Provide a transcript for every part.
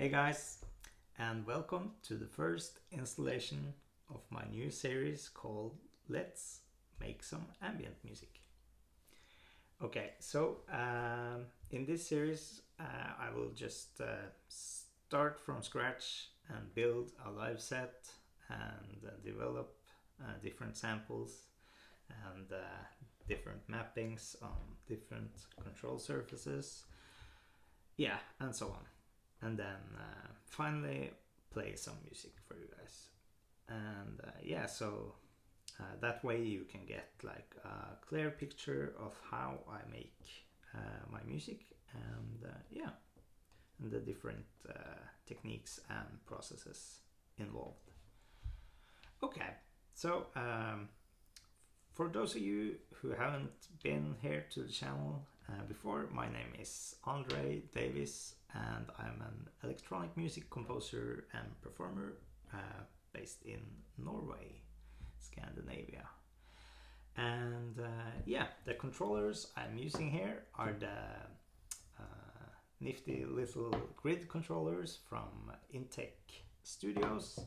Hey guys, and welcome to the first installation of my new series called Let's Make Some Ambient Music. Okay, so in this series I will just start from scratch and build a live set and develop different samples and different mappings on different control surfaces, yeah, and so on. And then finally play some music for you guys. And yeah, so that way you can get like a clear picture of how I make my music and yeah, and the different techniques and processes involved. Okay, so for those of you who haven't been here to the channel before, my name is André Davis and I'm an electronic music composer and performer based in Norway, Scandinavia. And yeah, the controllers I'm using here are the nifty little grid controllers from Intech Studios.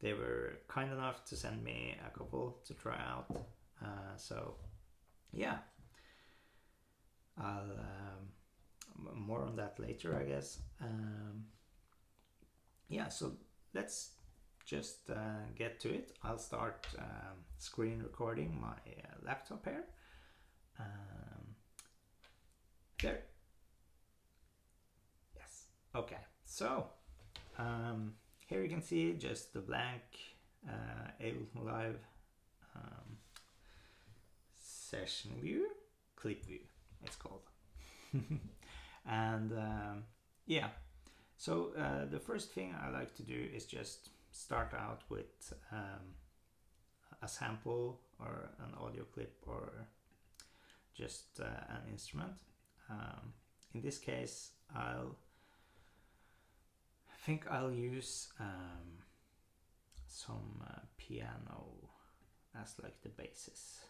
They were kind enough to send me a couple to try out. So yeah, I'll more on that later, I guess. Yeah, so let's just get to it. I'll start screen recording my laptop here. There. Yes. Okay. So here you can see just the blank Ableton Live session view, clip view it's called. And yeah, so the first thing I like to do is just start out with a sample or an audio clip or just an instrument. In this case I think I'll use some piano as like the basis.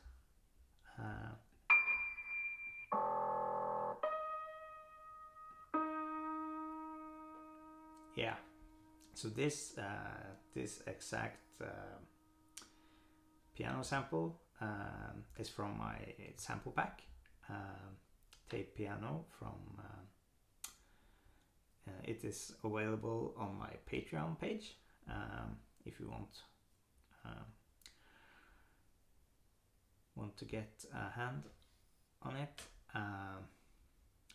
Yeah, so this exact piano sample is from my sample pack, tape piano from it is available on my Patreon page if you want to get a hand on it,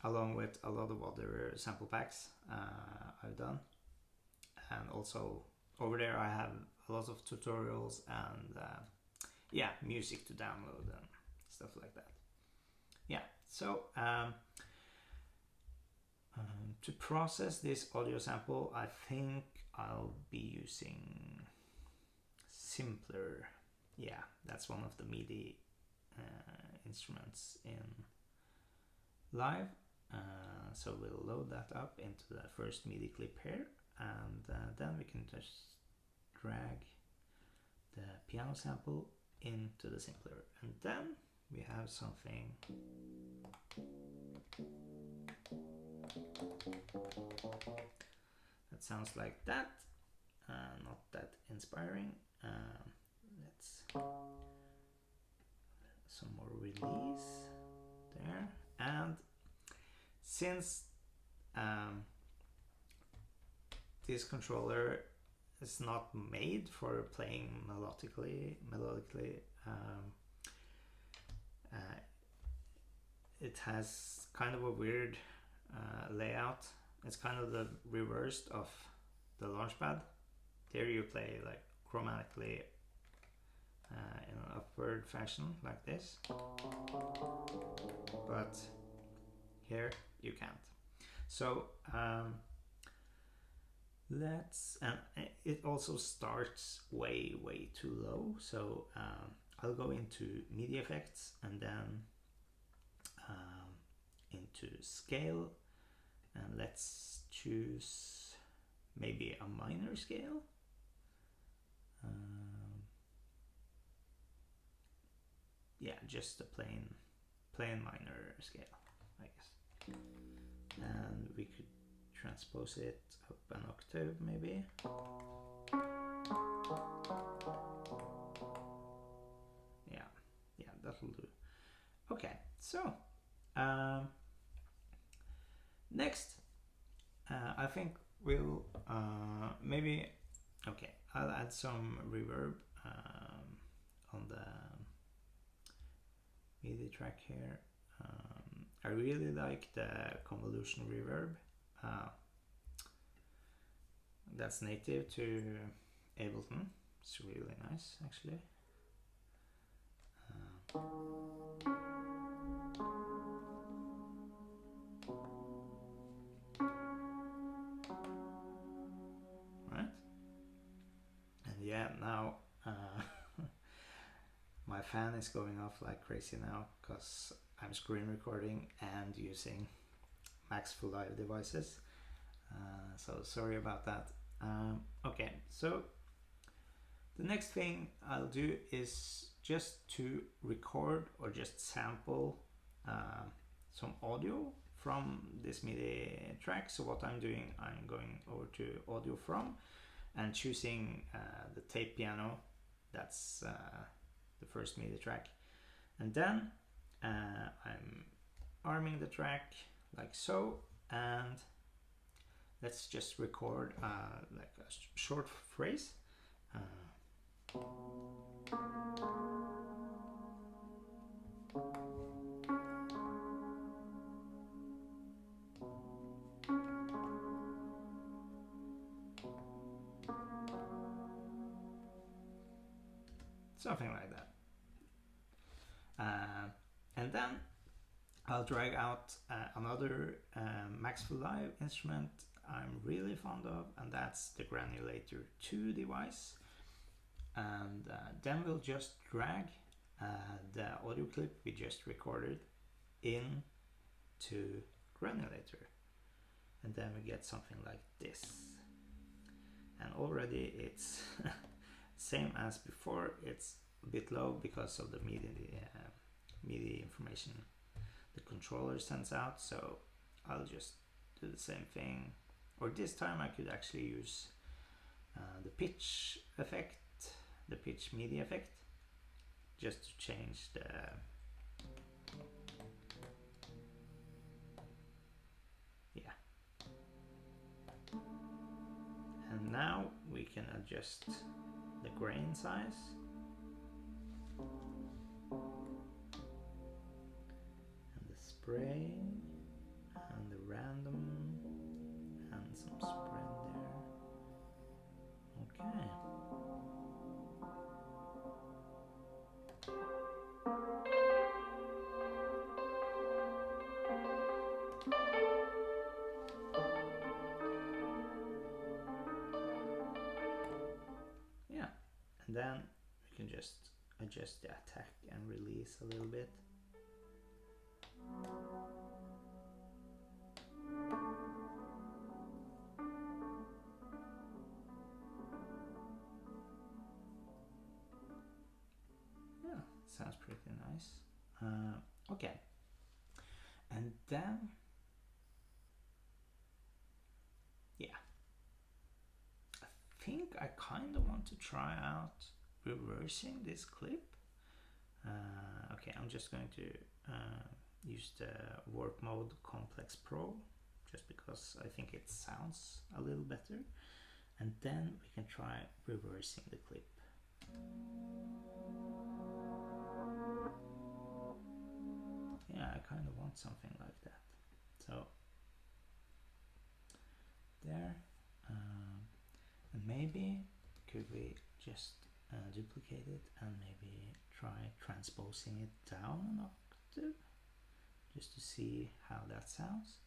along with a lot of other sample packs I've done. And also over there I have a lot of tutorials and yeah, music to download and stuff like that. Yeah, so to process this audio sample, I think I'll be using Simpler. Yeah, that's one of the Midi instruments in Live. So we'll load that up into the first Midi clip here, and then we can just drag the piano sample into the Simpler, and then we have something that sounds like that. Not that inspiring. Let's some more release there. And since this controller is not made for playing melodically, it has kind of a weird layout. It's kind of the reversed of the Launchpad. There you play like chromatically in an upward fashion like this, but here you can't. So let's, and it also starts way too low, so I'll go into MIDI effects and then into scale, and let's choose maybe a minor scale. Yeah, just a plain minor scale, I guess. And we could transpose it up an octave maybe. Yeah, that'll do. Okay, so next I think we'll maybe, okay, I'll add some reverb on the Midi track here. I really like the convolution reverb. That's native to Ableton. It's really nice, actually. Right? And yeah, now my fan is going off like crazy now because I'm screen recording and using Max Full Live devices. So sorry about that. Okay, so the next thing I'll do is just to record or just sample some audio from this Midi track. So what I'm doing, I'm going over to audio from and choosing the tape piano. That's the first Midi track. And then I'm arming the track like so, and let's just record like a short phrase. Something like that. And then I'll drag out another Max Full Live instrument I'm really fond of, and that's the Granulator 2 device. And then we'll just drag the audio clip we just recorded into Granulator, and then we get something like this. And already it's same as before, it's a bit low because of the MIDI information the controller sends out, so I'll just do the same thing, or this time I could actually use the pitch effect, the pitch MIDI effect, just to change the and now we can adjust the grain size. And the spray and the random and some spread there. Okay. Yeah, and then we can just adjust the attack and release a little bit. Yeah, sounds pretty nice. Okay, and then yeah, I think I kind of want to try out reversing this clip. Okay, I'm just going to use the Work Mode Complex Pro just because I think it sounds a little better, and then we can try reversing the clip. Yeah, I kind of want something like that. So there, and maybe could we just duplicate it and maybe try transposing it down an octave just to see how that sounds.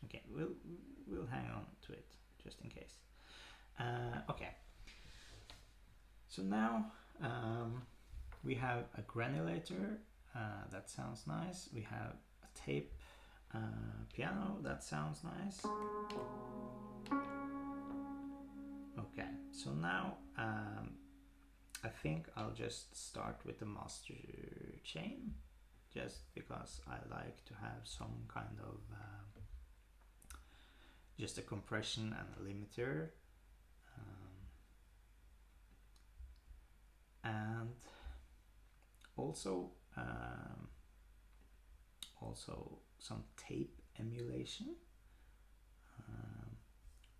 Okay, we'll hang on to it just in case. Okay, so now we have a granulator that sounds nice. We have a tape piano that sounds nice. Okay, so now I think I'll just start with the master chain, just because I like to have some kind of just a compression and a limiter, and also some tape emulation.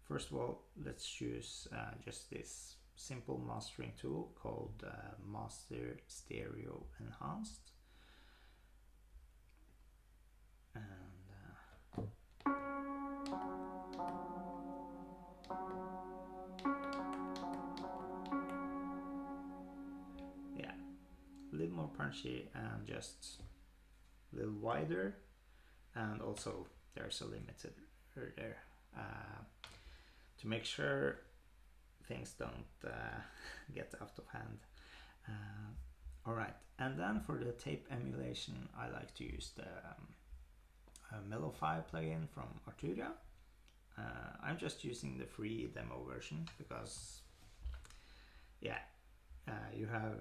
First of all, let's choose just this simple mastering tool called Master Stereo Enhanced. And yeah, a little more punchy and just a little wider, and also there's a limiter there to make sure things don't get out of hand. Alright, and then for the tape emulation, I like to use the Mellowfy plugin from Arturia. I'm just using the free demo version because, yeah, you have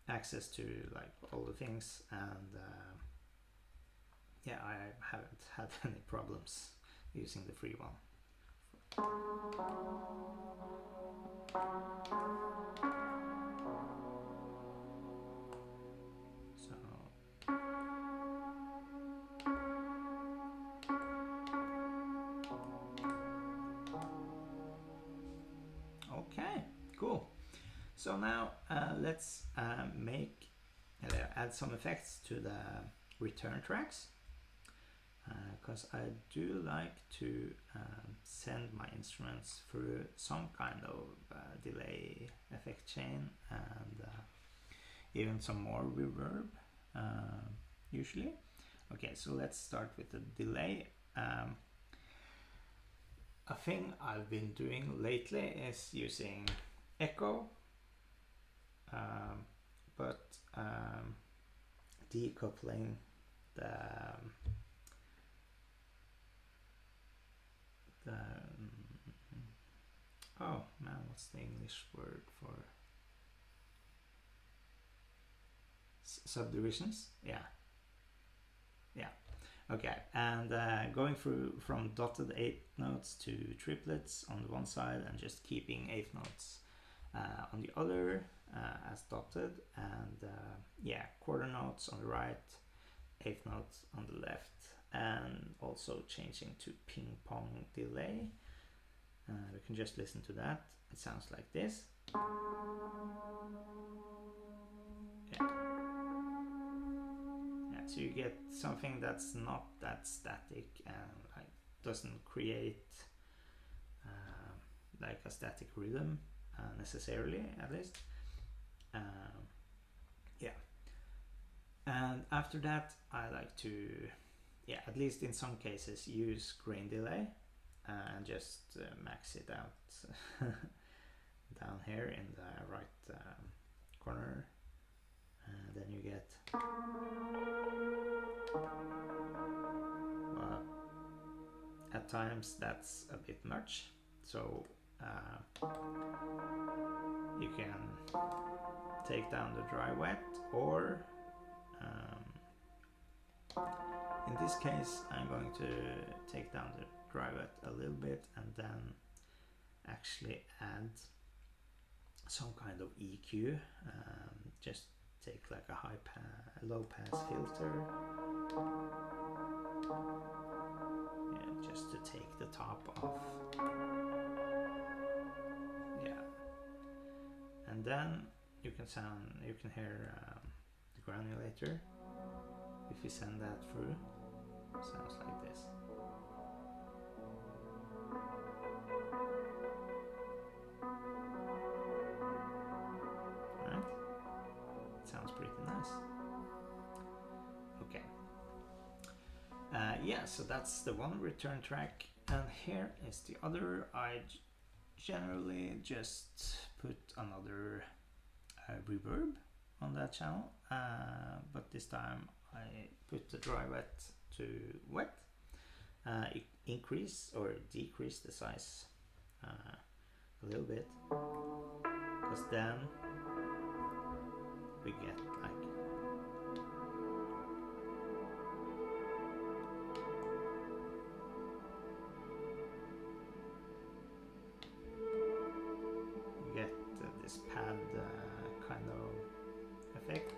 access to like all the things, and yeah, I haven't had any problems using the free one. So okay, cool. So now let's add some effects to the return tracks, because I do like to send my instruments through some kind of delay effect chain, and even some more reverb usually. Okay, so let's start with the delay. A thing I've been doing lately is using echo, but decoupling the oh man, what's the English word for subdivisions? Yeah, okay, and going through from dotted eighth notes to triplets on the one side, and just keeping eighth notes on the other as dotted, and yeah, quarter notes on the right, eighth notes on the left, and also changing to ping pong delay. We can just listen to that. It sounds like this. Yeah. So you get something that's not that static and like doesn't create like a static rhythm necessarily, at least. Yeah. And after that, I like to, yeah, at least in some cases, use grain delay and just max it out down here in the right corner, and then you get well, at times that's a bit much, so you can take down the dry wet, or in this case I'm going to take down the dry wet a little bit, and then actually add some kind of EQ, just take like a low pass filter, yeah, just to take the top off, yeah, and then you can hear the granulator. If you send that through, sounds like this. Right? It sounds pretty nice. Okay. Yeah, so that's the one return track, and here is the other. I generally just put another reverb on that channel, but this time I put the dry wet to wet, increase or decrease the size a little bit, because then we get like this pad kind of effect.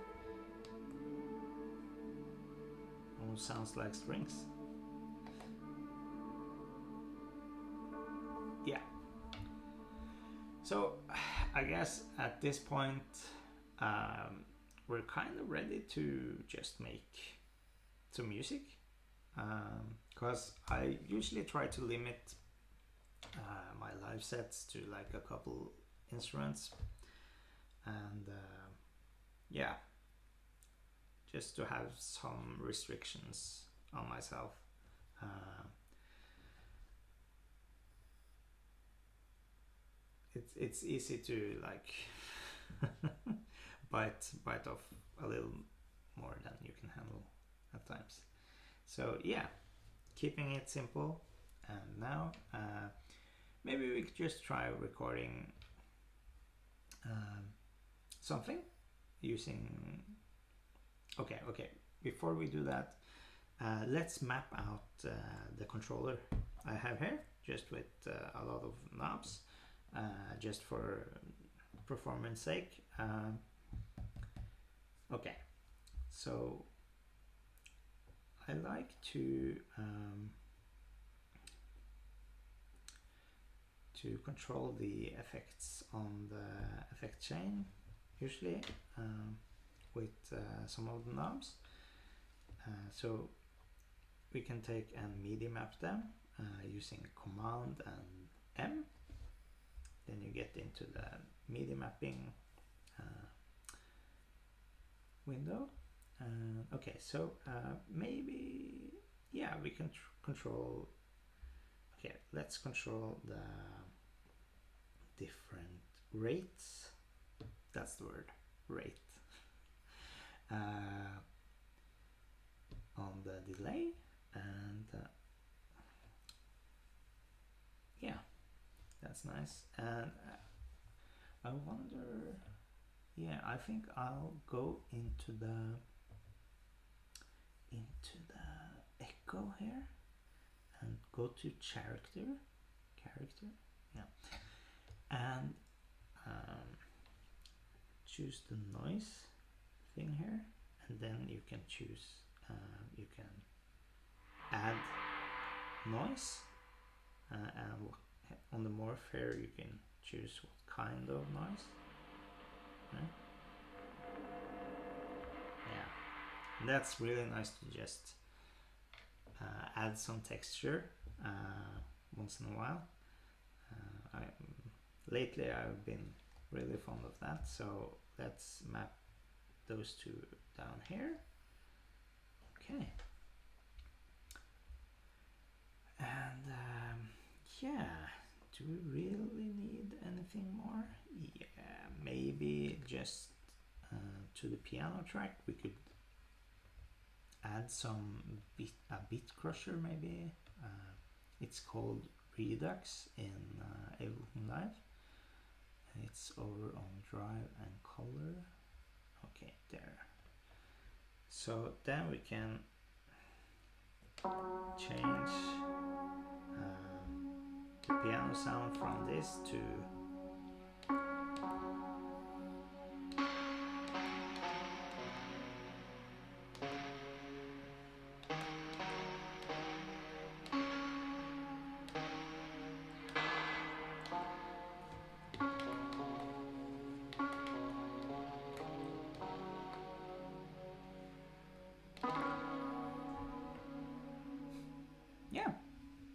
Almost sounds like strings. Yeah. So I guess at this point we're kind of ready to just make some music, because I usually try to limit my live sets to like a couple instruments, and yeah, just to have some restrictions on myself. It's easy to like bite off a little more than you can handle at times. So yeah, keeping it simple. And now maybe we could just try recording something using okay, before we do that, let's map out the controller I have here, just with a lot of knobs, just for performance sake. Okay, so I like to control the effects on the effect chain, usually with some of the knobs. So we can take and MIDI map them using Command and M. Then you get into the MIDI mapping window. Okay, so maybe, yeah, we can control. Okay, let's control the different rates. That's the word, rate. On the delay, and yeah, that's nice. And I wonder, yeah, I think I'll go into the echo here and go to character, yeah, and choose the noise thing here, and then you can choose, you can add noise, and on the morph here you can choose what kind of noise, right? Yeah, and that's really nice to just add some texture once in a while. Lately I've been really fond of that, so let's map those two down here. Okay, and yeah, do we really need anything more? Yeah, maybe just to the piano track we could add some a bit crusher, maybe. It's called Redux in Ableton Live. It's over on Drive and Color. Okay, there. So then we can change the piano sound from this to yeah,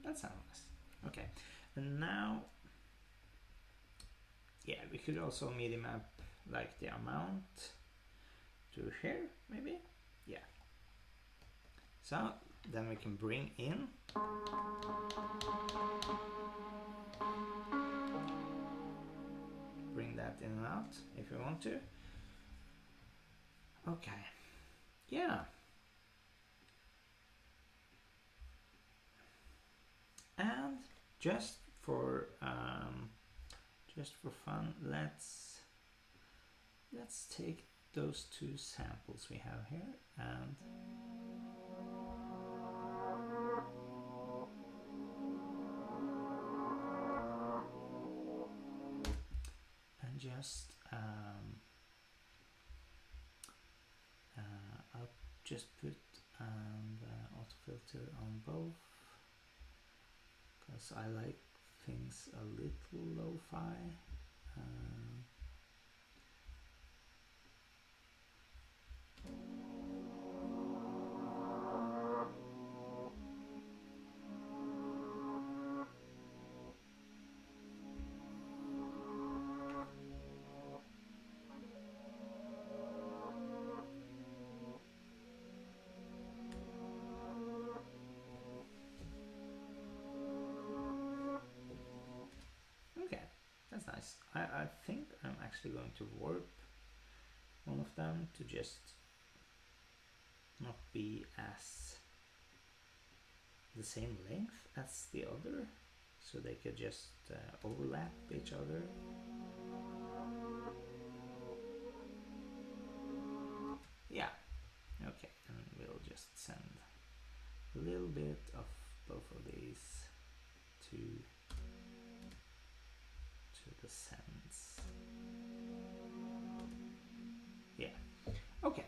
that sounds nice. Okay, and now, yeah, we could also MIDI map like the amount to here, maybe. Yeah. So then we can bring in that in and out if you want to. Okay, yeah. And just for fun, let's take those two samples we have here and just I'll just put an auto filter on both because I like things a little lo-fi. Okay, that's nice. I think I'm actually going to warp one of them to just not be as the same length as the other, so they could just overlap each other. Yeah, okay, and we'll just send a little bit of both of these to the sends. Yeah, okay,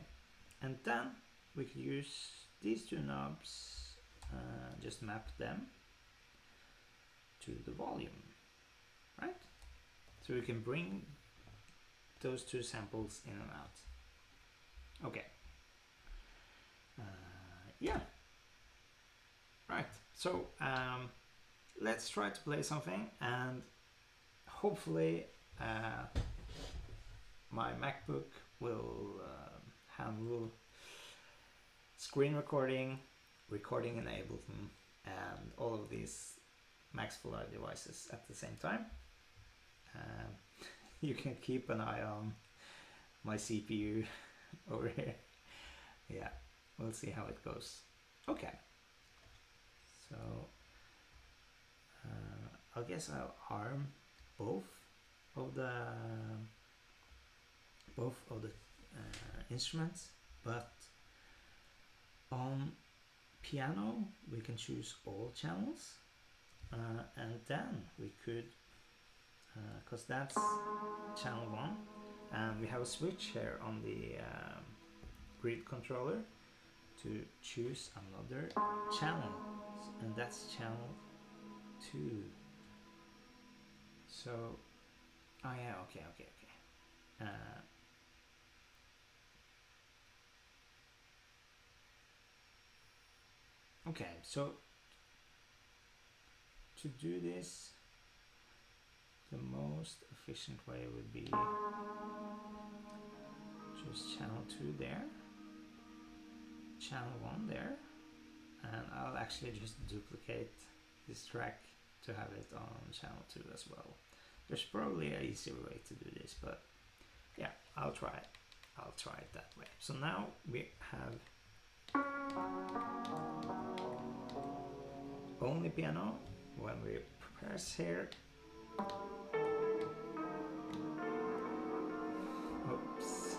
and then we could use these two knobs, just map them to the volume, right? So we can bring those two samples in and out. Okay. Yeah. Right. So let's try to play something, and hopefully my MacBook will handle screen recording, recording in Ableton, and all of these Maxfly devices at the same time. You can keep an eye on my CPU over here. Yeah, we'll see how it goes. Okay, so I guess I'll arm both of the instruments, but on piano we can choose all channels, and then we could, because that's channel 1, and we have a switch here on the grid controller to choose another channel, and that's channel 2. So, oh yeah, okay. Okay, so to do this, the most efficient way would be choose channel 2 there, channel 1 there, and I'll actually just duplicate this track to have it on channel 2 as well. There's probably an easier way to do this, but yeah, I'll try it that way. So now we have only piano. When we press here, oops,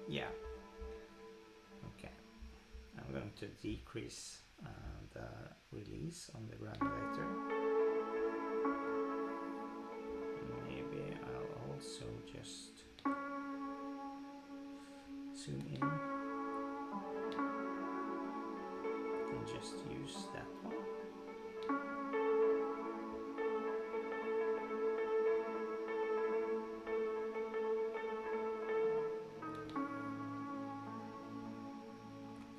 yeah, okay, I'm going to decrease the release on the granulator. Maybe I'll also just zoom in and just use that one.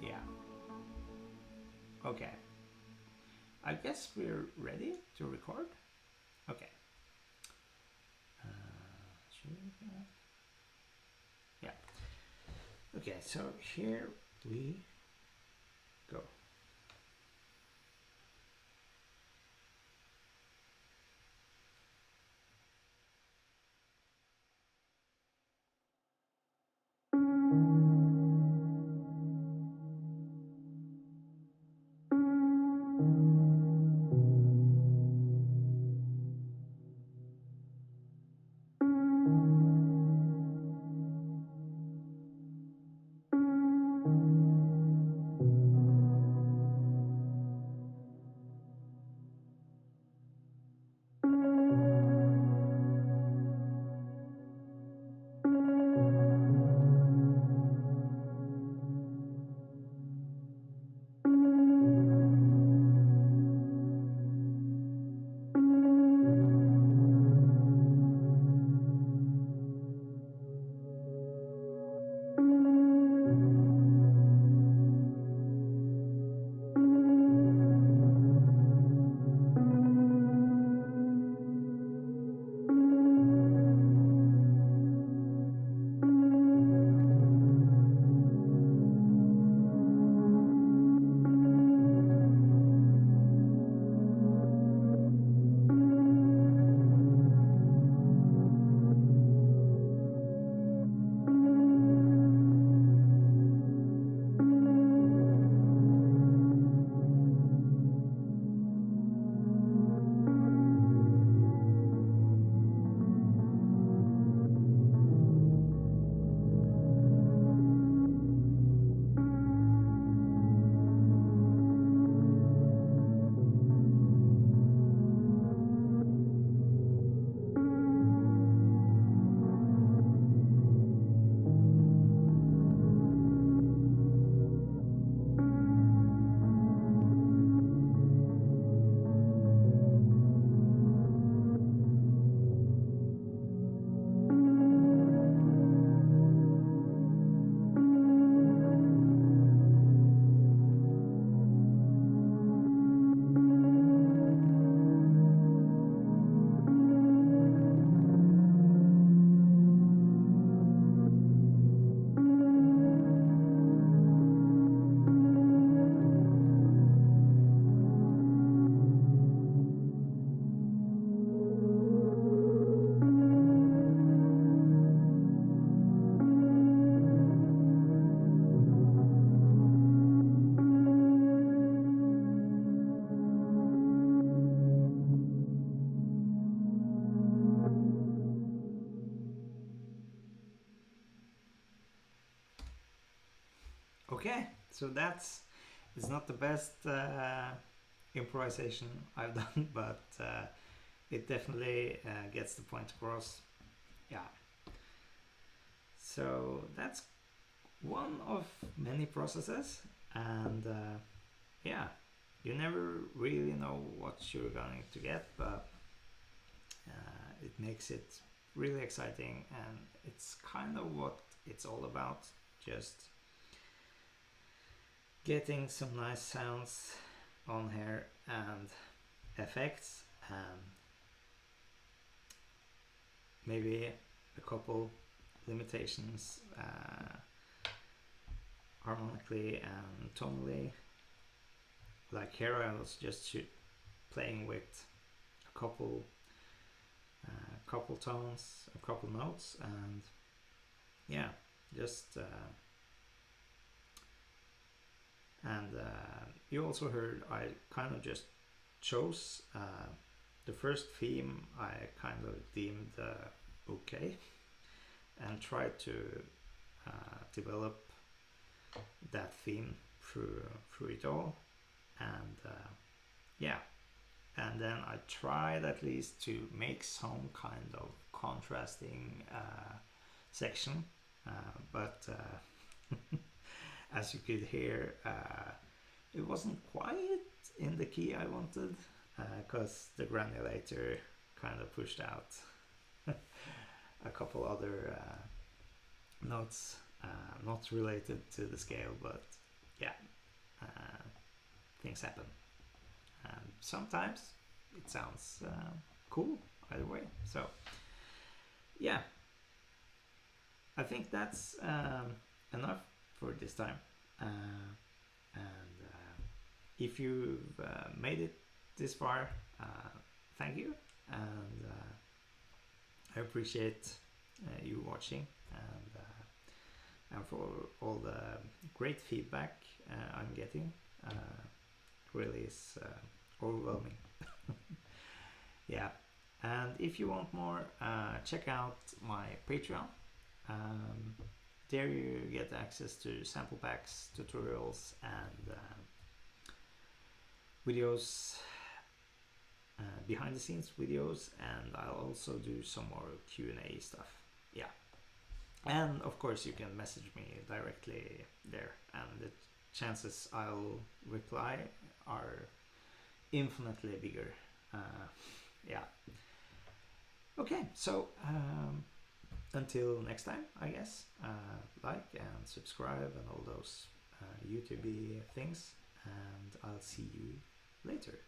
Yeah. Okay. I guess we're ready to record. Okay. Yeah. Okay, so here we go. So it's not the best improvisation I've done, but it definitely gets the point across. Yeah. So that's one of many processes, and yeah, you never really know what you're going to get, but it makes it really exciting, and it's kind of what it's all about, just getting some nice sounds on here and effects, and maybe a couple limitations harmonically and tonally. Like here I was just playing with a couple tones, a couple notes, and yeah, just and you also heard I kind of just chose the first theme. I kind of deemed okay, and tried to develop that theme through it all, and yeah, and then I tried at least to make some kind of contrasting section, but as you could hear, it wasn't quite in the key I wanted, because the granulator kind of pushed out a couple other notes not related to the scale, but yeah, things happen. Sometimes it sounds cool either way. So yeah, I think that's enough for this time. And if you've made it this far, thank you, and I appreciate you watching, and for all the great feedback I'm getting. Really is overwhelming. Yeah, and if you want more, check out my Patreon. There you get access to sample packs, tutorials, and videos, behind the scenes videos, and I'll also do some more Q&A stuff. Yeah, and of course you can message me directly there, and the chances I'll reply are infinitely bigger. Yeah. Okay, so until next time, I guess, like and subscribe and all those YouTube things, and I'll see you later.